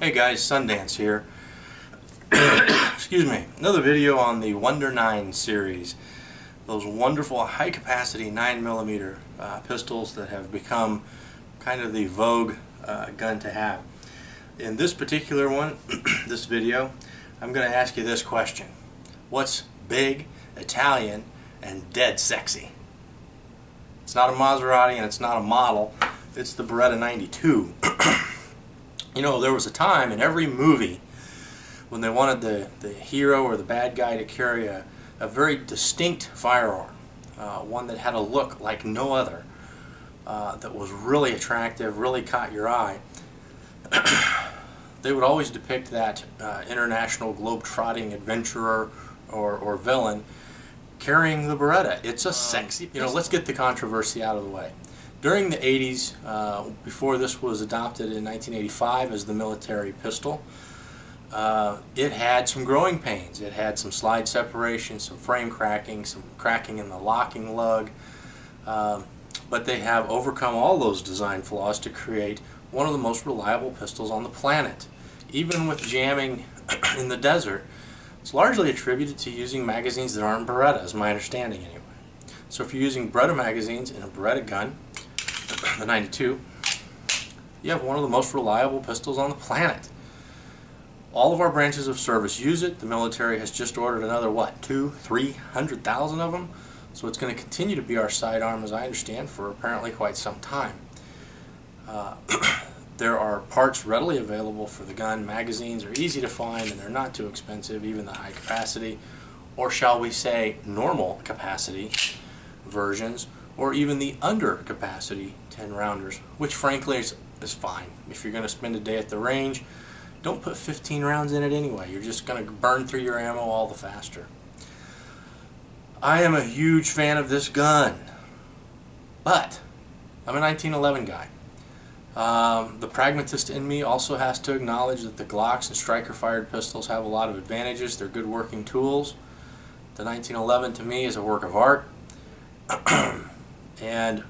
Hey guys, Sundance here. Excuse me. Another video on the Wondernines series. Those wonderful high capacity 9mm pistols that have become kind of the vogue gun to have. In this particular one, this video, I'm going to ask you this question. What's big, Italian, and dead sexy? It's not a Maserati and it's not a model. It's the Beretta 92. You know, there was a time in every movie when they wanted the hero or the bad guy to carry a very distinct firearm, one that had a look like no other, that was really attractive, really caught your eye. They would always depict that international globe-trotting adventurer or villain carrying the Beretta. It's a sexy, you know, let's get the controversy out of the way. During the 80s, before this was adopted in 1985 as the military pistol, it had some growing pains. It had some slide separation, some frame cracking, some cracking in the locking lug, but they have overcome all those design flaws to create one of the most reliable pistols on the planet. Even with jamming in the desert, it's largely attributed to using magazines that aren't Beretta, is my understanding anyway. So if you're using Beretta magazines in a Beretta gun, the 92, you have one of the most reliable pistols on the planet. All of our branches of service use it. The military has just ordered another, what, 200,000-300,000 of them? So it's going to continue to be our sidearm, as I understand, for apparently quite some time. There are parts readily available for the gun. Magazines are easy to find and they're not too expensive, even the high capacity, or shall we say normal capacity versions, or even the under capacity 10 rounders, which frankly is fine. If you're going to spend a day at the range, don't put 15 rounds in it anyway. You're just going to burn through your ammo all the faster. I am a huge fan of this gun, but I'm a 1911 guy. The pragmatist in me also has to acknowledge that the Glocks and striker-fired pistols have a lot of advantages. They're good working tools. The 1911 to me is a work of art. And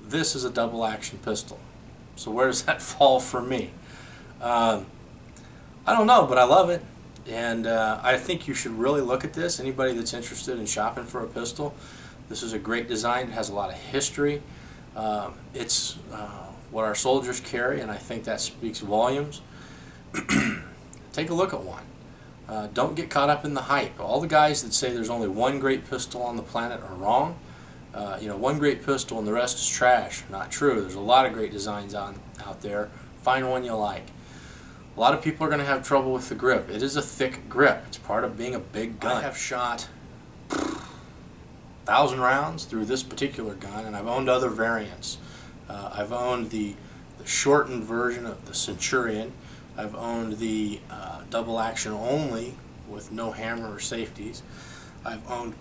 this is a double action pistol. So where does that fall for me? I don't know, but I love it. And I think you should really look at this. Anybody that's interested in shopping for a pistol, this is a great design. It has a lot of history. It's what our soldiers carry, and I think that speaks volumes. Take a look at one. Don't get caught up in the hype. All the guys that say there's only one great pistol on the planet are wrong. You know, one great pistol and the rest is trash. Not true. There's a lot of great designs out there. Find one you like. A lot of people are going to have trouble with the grip. It is a thick grip. It's part of being a big gun. I have shot 1,000 rounds through this particular gun, and I've owned other variants. I've owned the shortened version of the Centurion. I've owned the double action only with no hammer or safeties. I've owned,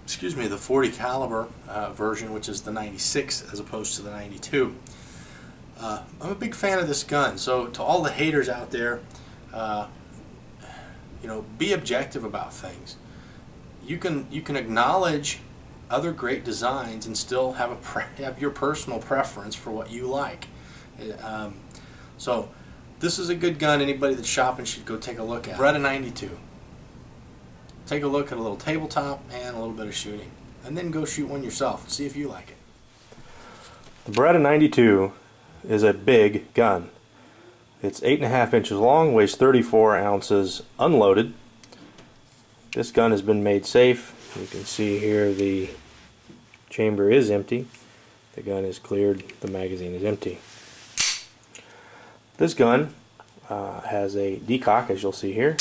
excuse me, the 40 caliber version, which is the 96 as opposed to the 92. I'm a big fan of this gun. So to all the haters out there, you know, be objective about things. You can acknowledge other great designs and still have your personal preference for what you like. So this is a good gun. Anybody that's shopping should go take a look at it. Beretta 92. Take a look at a little tabletop and a little bit of shooting, and then go shoot one yourself and see if you like it. The Beretta 92 is a big gun. It's 8.5 inches long, weighs 34 ounces unloaded. This gun has been made safe. You can see here the chamber is empty. The gun is cleared. The magazine is empty. This gun has a decock, as you'll see here.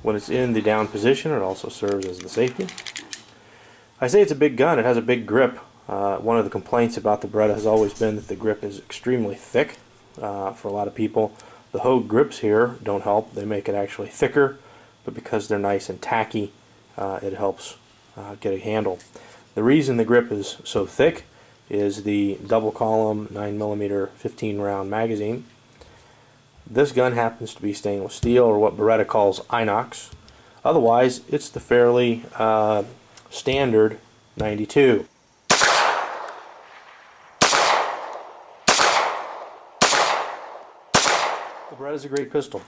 When it's in the down position, it also serves as the safety. I say it's a big gun. It has a big grip. One of the complaints about the Beretta has always been that the grip is extremely thick for a lot of people. The Hogue grips here don't help. They make it actually thicker, but because they're nice and tacky, it helps get a handle. The reason the grip is so thick is the double column 9mm 15 round magazine. This gun happens to be stainless steel, or what Beretta calls inox. Otherwise, it's the fairly standard 92. The Beretta's a great pistol.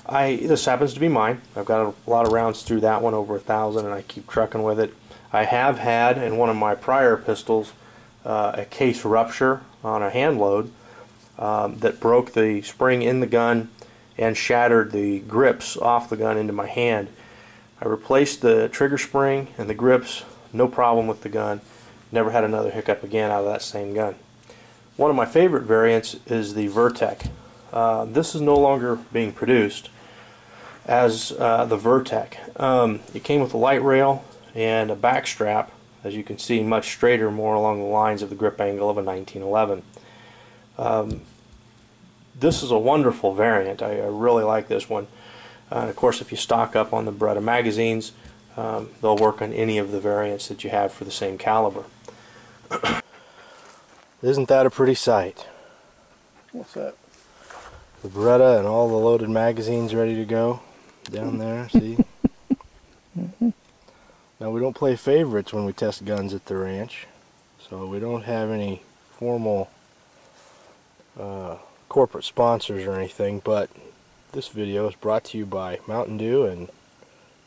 This happens to be mine. I've got a lot of rounds through that one, over 1,000, and I keep trucking with it. I have had in one of my prior pistols a case rupture on a hand load that broke the spring in the gun and shattered the grips off the gun into my hand. I replaced the trigger spring and the grips, no problem with the gun. Never had another hiccup again out of that same gun. One of my favorite variants is the Vertec. This is no longer being produced as the Vertec. It came with a light rail and a back strap, as you can see, much straighter, more along the lines of the grip angle of a 1911. This is a wonderful variant. I really like this one. And of course, if you stock up on the Beretta magazines, they'll work on any of the variants that you have for the same caliber. Isn't that a pretty sight? What's that? The Beretta and all the loaded magazines ready to go down there, see? Now, we don't play favorites when we test guns at the ranch, so we don't have any formal corporate sponsors or anything, but this video is brought to you by Mountain Dew and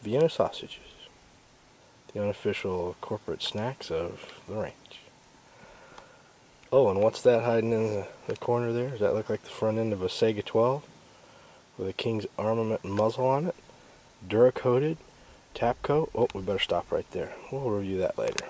Vienna sausages, the unofficial corporate snacks of the ranch. Oh, and what's that hiding in the corner there? Does that look like the front end of a Sega 12 with a King's Armament muzzle on it? Dura-coated, tap coat. Oh, we better stop right there. We'll review that later.